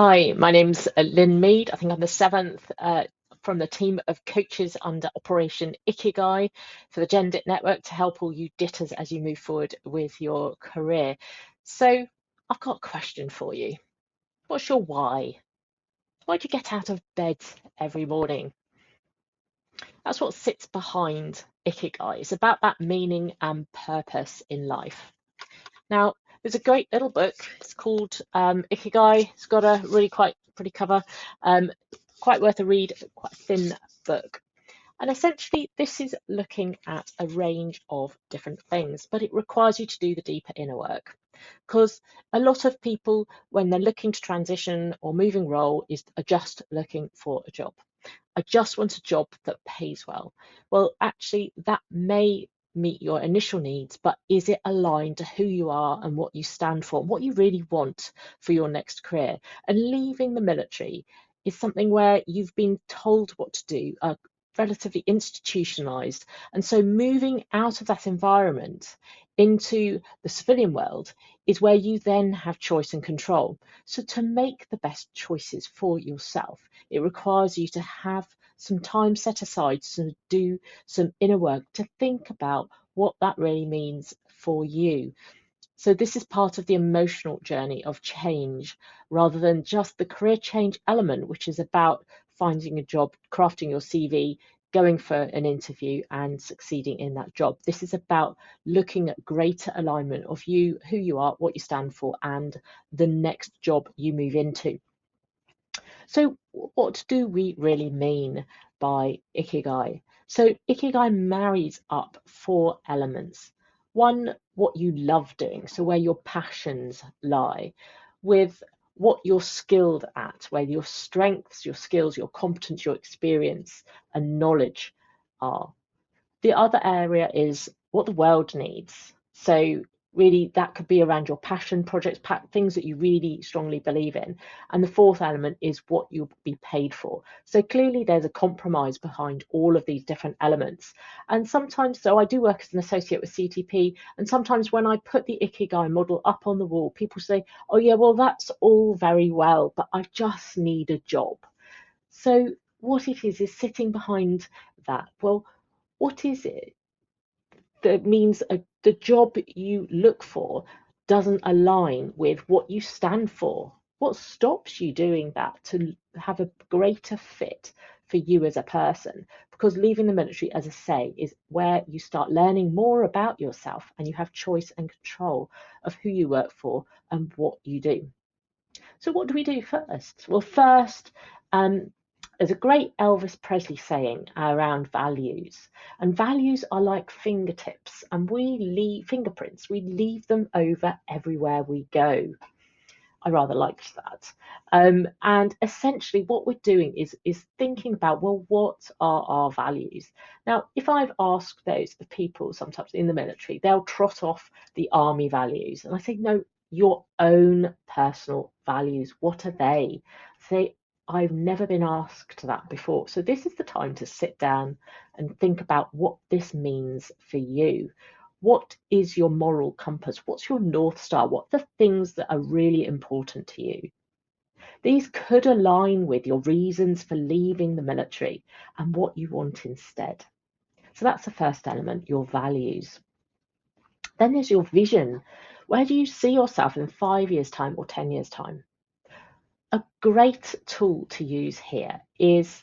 Hi, my name's Lynn Mead. I think I'm the seventh from the team of coaches under Operation IKIGAI for the Gen Dit Network to help all you ditters as you move forward with your career. So I've got a question for you. What's your why? Why do you get out of bed every morning? That's what sits behind IKIGAI. It's about that meaning and purpose in life. Now, there's a great little book. It's called Ikigai. It's got a really quite pretty cover. Quite worth a read, quite a thin book. And essentially, this is looking at a range of different things, but it requires you to do the deeper inner work. Because a lot of people, when they're looking to transition or moving role, are just looking for a job. I just want a job that pays well. Well, actually, that may meet your initial needs, but is it aligned to who you are and what you stand for, and what you really want for your next career? And leaving the military is something where you've been told what to do, relatively institutionalized. And so moving out of that environment into the civilian world is where you then have choice and control. So to make the best choices for yourself, it requires you to have some time set aside to do some inner work, to think about what that really means for you. So this is part of the emotional journey of change rather than just the career change element, which is about finding a job, crafting your CV, going for an interview and succeeding in that job. This is about looking at greater alignment of you, who you are, what you stand for, and the next job you move into. So what do we really mean by Ikigai? So Ikigai marries up four elements. One, what you love doing, so where your passions lie, with what you're skilled at, where your strengths, your skills, your competence, your experience and knowledge are. The other area is what the world needs. So really that could be around your passion projects, things that you really strongly believe in. And the fourth element is what you'll be paid for. So clearly there's a compromise behind all of these different elements. And sometimes, so I do work as an associate with CTP, and sometimes when I put the Ikigai model up on the wall, people say, oh yeah, well, that's all very well, but I just need a job. So what it is sitting behind that. Well, what is it that means the job you look for doesn't align with what you stand for? What stops you doing that to have a greater fit for you as a person? Because leaving the military, as I say, is where you start learning more about yourself and you have choice and control of who you work for and what you do. So what do we do first? Well, first, there's a great Elvis Presley saying around values, and values are like fingertips, and we leave fingerprints. We leave them over everywhere we go. I rather liked that. And essentially, what we're doing is thinking about, well, what are our values? Now, if I've asked those of people sometimes in the military, they'll trot off the army values, and I say, no, your own personal values. What are they? Say, I've never been asked that before. So this is the time to sit down and think about what this means for you. What is your moral compass? What's your North Star? What are the things that are really important to you? These could align with your reasons for leaving the military and what you want instead. So that's the first element, your values. Then there's your vision. Where do you see yourself in 5 years' time or 10 years' time? A great tool to use here is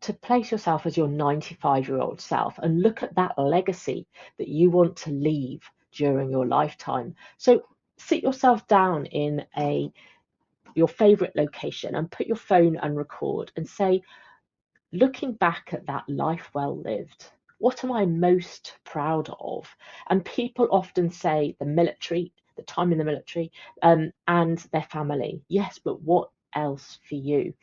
to place yourself as your 95-year-old self and look at that legacy that you want to leave during your lifetime. So sit yourself down in your favorite location and put your phone and record and say, looking back at that life well lived, what am I most proud of? And people often say the military, the time in the military, and their family. Yes, but what else for you?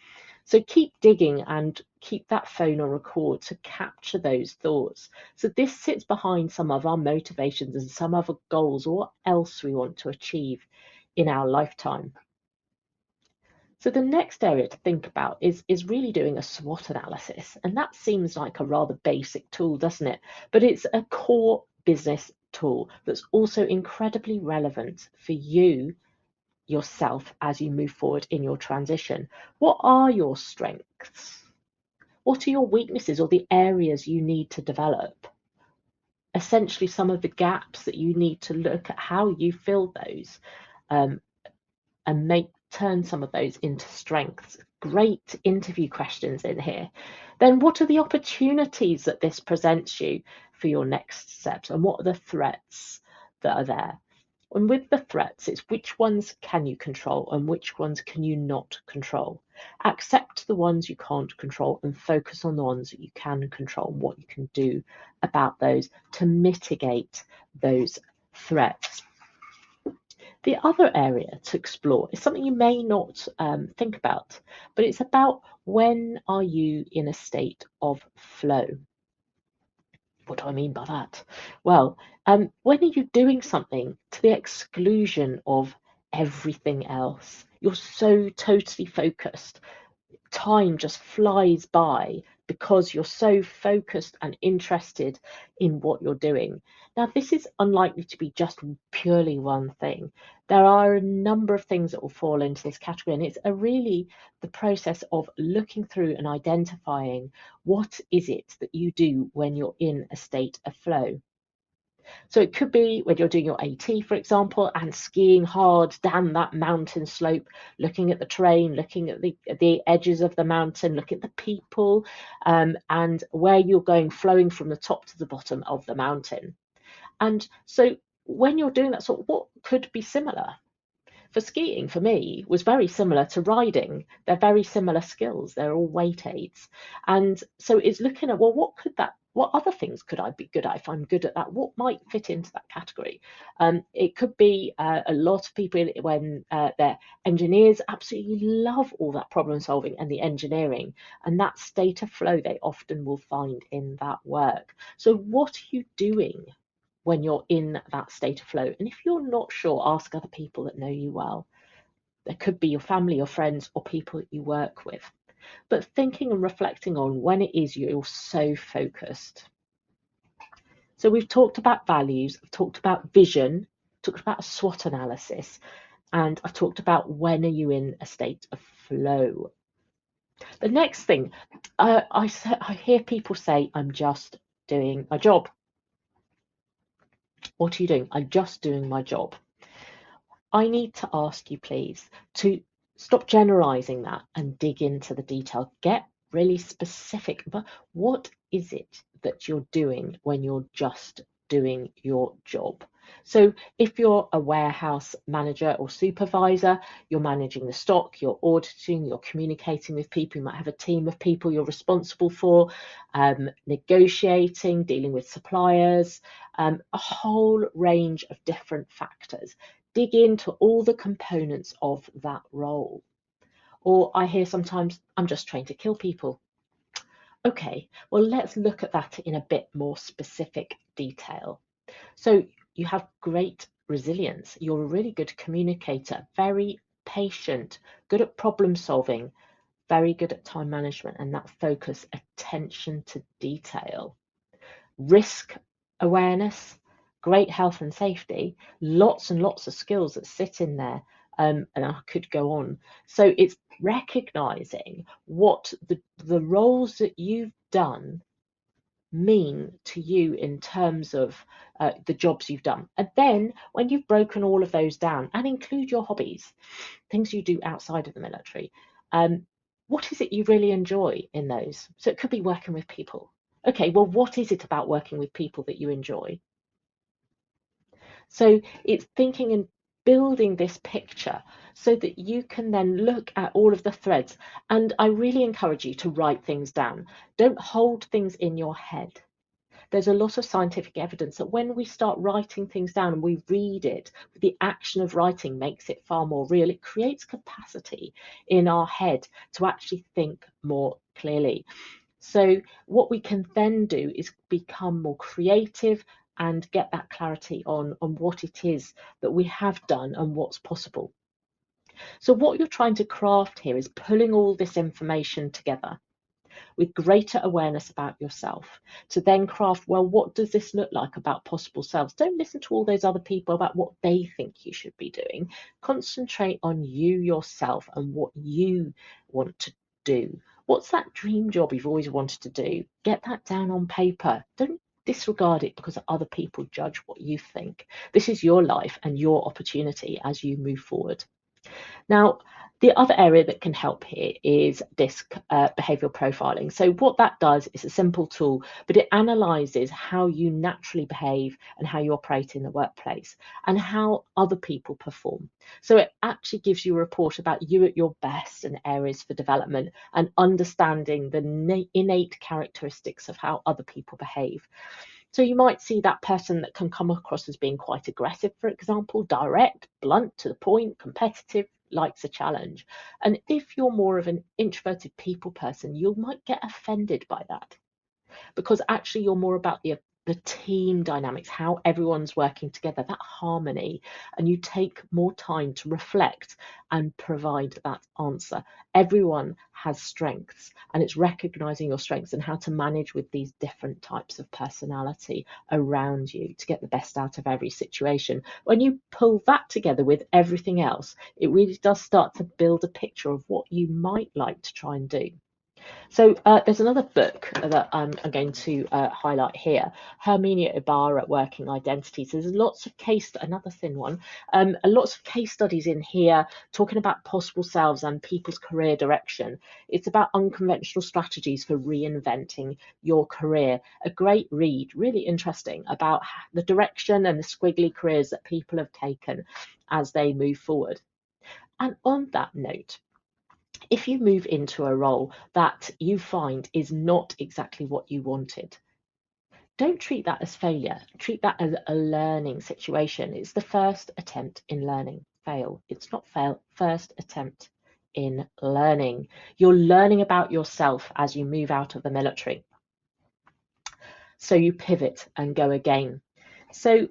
So keep digging and keep that phone on record to capture those thoughts. So this sits behind some of our motivations and some of our goals, or what else we want to achieve in our lifetime. So the next area to think about is really doing a SWOT analysis. And that seems like a rather basic tool, doesn't it? But it's a core business tool that's also incredibly relevant for you, yourself as you move forward in your transition. What are your strengths? What are your weaknesses or the areas you need to develop? Essentially, some of the gaps that you need to look at how you fill those, um, and turn some of those into strengths. Great interview questions in here. Then what are the opportunities that this presents you for your next steps, and what are the threats that are there? And with the threats, it's which ones can you control and which ones can you not control. Accept the ones you can't control and focus on the ones that you can control and what you can do about those to mitigate those threats. The other area to explore is something you may not think about, but it's about when are you in a state of flow? What do I mean by that? Well, when are you doing something to the exclusion of everything else? You're so totally focused. Time just flies by because you're so focused and interested in what you're doing. Now, this is unlikely to be just purely one thing. There are a number of things that will fall into this category, and it's really the process of looking through and identifying what is it that you do when you're in a state of flow. So it could be when you're doing your AT, for example, and skiing hard down that mountain slope, looking at the terrain, looking at the edges of the mountain, looking at the people, and where you're going, flowing from the top to the bottom of the mountain. And so when you're doing that what could be similar? For skiing, for me, was very similar to riding. They're very similar skills. They're all weight aids. And so it's looking at, well, what other things could I be good at if I'm good at that? What might fit into that category? It could be a lot of people when they're engineers absolutely love all that problem solving and the engineering, and that state of flow they often will find in that work. So what are you doing when you're in that state of flow? And if you're not sure, ask other people that know you well. There could be your family, your friends, or people that you work with. But thinking and reflecting on when it is you're so focused. So we've talked about values, I've talked about vision, talked about a SWOT analysis, and I've talked about when are you in a state of flow. The next thing, I hear people say, I'm just doing my job. What are you doing? I'm just doing my job. I need to ask you, please, to stop generalizing that and dig into the detail. Get really specific. But what is it that you're doing when you're just doing your job? So if you're a warehouse manager or supervisor, you're managing the stock, you're auditing, you're communicating with people, you might have a team of people you're responsible for, negotiating, dealing with suppliers, a whole range of different factors. Dig into all the components of that role. Or I hear sometimes, I'm just trained to kill people. Okay, well, let's look at that in a bit more specific detail. So you have great resilience. You're a really good communicator, very patient, good at problem solving, very good at time management and that focus, attention to detail. Risk awareness, great health and safety, lots and lots of skills that sit in there. And I could go on. So it's recognizing what the roles that you've done mean to you in terms of the jobs you've done. And then when you've broken all of those down and include your hobbies, things you do outside of the military, what is it you really enjoy in those? So it could be working with people. Okay, well, what is it about working with people that you enjoy? So it's thinking and building this picture so that you can then look at all of the threads. And I really encourage you to write things down. Don't hold things in your head. There's a lot of scientific evidence that when we start writing things down and we read it, the action of writing makes it far more real. It creates capacity in our head to actually think more clearly. So what we can then do is become more creative and get that clarity on what it is that we have done and what's possible. So what you're trying to craft here is pulling all this information together. with greater awareness about yourself to then craft, well, what does this look like about possible selves? Don't listen to all those other people about what they think you should be doing. Concentrate on you yourself and what you want to do. What's that dream job you've always wanted to do? Get that down on paper. Don't disregard it because other people judge what you think. This is your life and your opportunity as you move forward. Now, the other area that can help here is DISC behavioral profiling. So what that does is a simple tool, but it analyzes how you naturally behave and how you operate in the workplace and how other people perform. So it actually gives you a report about you at your best and areas for development and understanding the innate characteristics of how other people behave. So you might see that person that can come across as being quite aggressive, for example, direct, blunt, to the point, competitive, likes a challenge. And if you're more of an introverted people person, you might get offended by that because actually you're more about the team dynamics, how everyone's working together, that harmony, and you take more time to reflect and provide that answer. Everyone has strengths, and it's recognizing your strengths and how to manage with these different types of personality around you to get the best out of every situation. When you pull that together with everything else, it really does start to build a picture of what you might like to try and do. So there's another book that I'm going to highlight here, Herminia Ibarra, Working Identities. There's lots of another thin one, lots of case studies in here talking about possible selves and people's career direction. It's about unconventional strategies for reinventing your career. A great read, really interesting about the direction and the squiggly careers that people have taken as they move forward. And on that note, if you move into a role that you find is not exactly what you wanted, don't treat that as failure. Treat that as a learning situation. It's the first attempt in learning. Fail. It's not fail. First attempt in learning. You're learning about yourself as you move out of the military. So you pivot and go again. So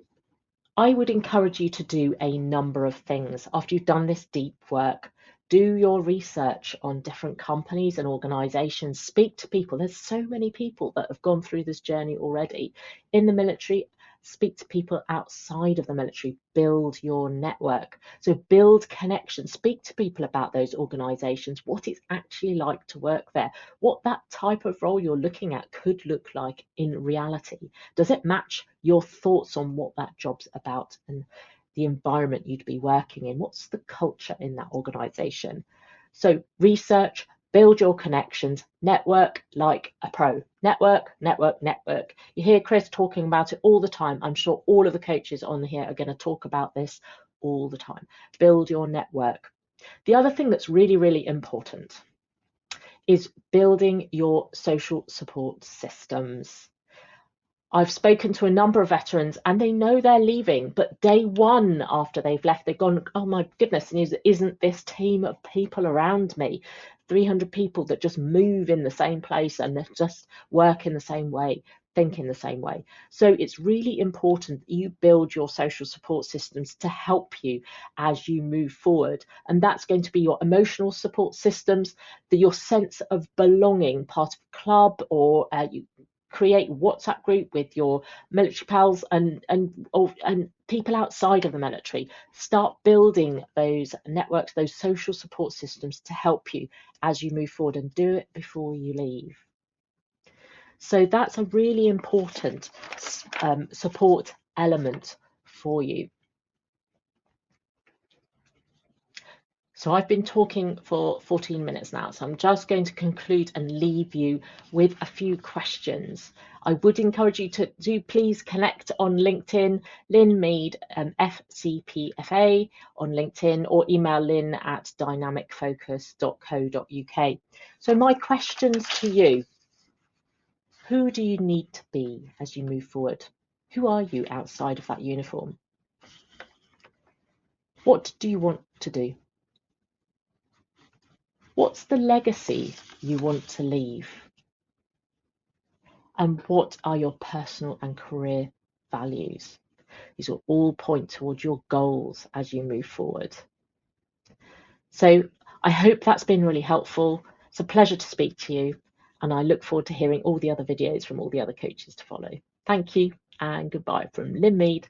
I would encourage you to do a number of things. After you've done this deep work, do your research on different companies and organizations. Speak to people. There's so many people that have gone through this journey already in the military. Speak to people outside of the military. Build your network. So build connections. Speak to people about those organizations, what it's actually like to work there, what that type of role you're looking at could look like in reality. Does it match your thoughts on what that job's about and the environment you'd be working in? What's the culture in that organization? So research, build your connections, network like a pro. Network, network, network. You hear Chris talking about it all the time. I'm sure all of the coaches on here are going to talk about this all the time. Build your network. The other thing that's really, really important is building your social support systems. I've spoken to a number of veterans and they know they're leaving, but day one after they've left, they've gone, oh my goodness, isn't this team of people around me, 300 people that just move in the same place and they just work in the same way, think in the same way. So it's really important that you build your social support systems to help you as you move forward. And that's going to be your emotional support systems, your sense of belonging, part of a club, or you create WhatsApp group with your military pals and people outside of the military. Start building those networks, those social support systems to help you as you move forward, and do it before you leave. So that's a really important support element for you. So I've been talking for 14 minutes now, so I'm just going to conclude and leave you with a few questions. I would encourage you to please connect on LinkedIn, Lynn Mead, FCPFA on LinkedIn, or email lynn@dynamicfocus.co.uk. So my questions to you: who do you need to be as you move forward? Who are you outside of that uniform? What do you want to do? What's the legacy you want to leave? And what are your personal and career values? These will all point towards your goals as you move forward. So I hope that's been really helpful. It's a pleasure to speak to you, And I look forward to hearing all the other videos from all the other coaches to follow. Thank you and goodbye from Lynn Mead,